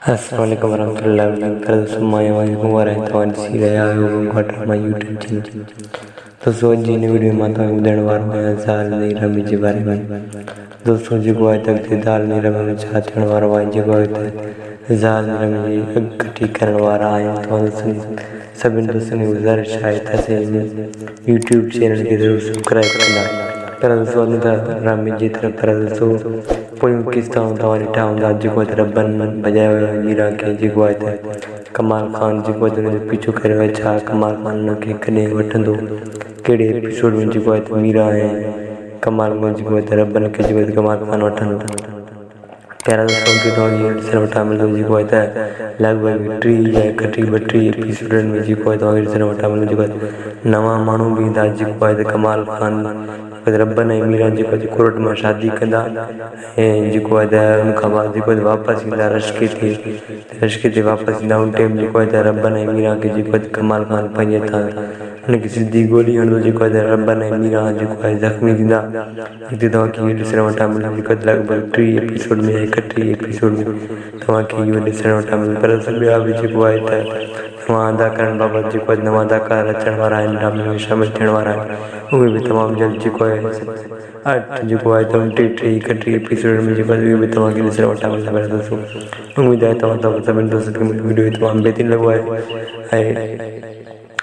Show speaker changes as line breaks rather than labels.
अस्सलामुअलैकुम warahmatullahi wabarakatuh। C रहा है माय यूट्यूब चैनल। दोस्तों जी ने वीडियो में तो उदण वार में साल नहीं रमी जे बारे में दोस्तों जी को तक ते दाल नहीं रमी में छातण वार वाई जे को ते जाल नहीं रमी जे इकट्ठी करन वार आए तो सभी दोस्तों ने गुजारिश है से यूट्यूब चैनल के जरूर सब्सक्राइब करना पर दोस्तों ने रमी जी तरफ पर दोस्तों कोई किस्ता तवारी टाउन आज को रबन बजाए मीरा के जी को कमाल खान जी को पीछो करे छा कमाल खान के कने वठंदो केड़े एपिसोड में जी को मीरा है कमाल में जी को रबन के जी को कमाल खान वठंदो प्यारा दोस्तों की तो ये सिनेमा मिलो जी को लगभग 3 या 32 एपिसोड में जी को सिनेमा मिलो जी को नवा मानू भी दा जी को कमाल खान रबन ऐं मीरा जी को कोर्ट में शादी कंदा ऐं जेको आहे उनखां बाद जेको वापसि ईंदा रश्के ते वापसि ईंदा उन टाइम जेको आहे रबन ऐं मीरा खे जेको कमाल खान पंहिंजे था उनखे सिधी गोली हणंदो जेको आहे रबन ऐं मीरा जेको आहे ज़ख़्मी थींदा हिते तव्हांखे इहो ॾिसण वटां मिलंदो जेको लॻभॻि 3 एपिसोड में 31 एपिसोड में तव्हांखे इहो ॾिसण वटां मिलंदो पर ॿिया बि जेको आहे त तव्हां अदा करण बाबति जेको आहे नवां अदाकार अचण वारा आहिनि ड्रामे में शामिलु थियण वारा आहिनि उहे बि तमामु जल्द जेको आहे 8 जेको आहे 31 एपिसोड में जेको आहे उहे बि तव्हांखे ॾिसण वटां मिलंदा दोस्तों उमेद आहे तव्हां सभिनी दोस्तनि खे वीडियो तमामु बहितरीनु लॻो आहे ऐं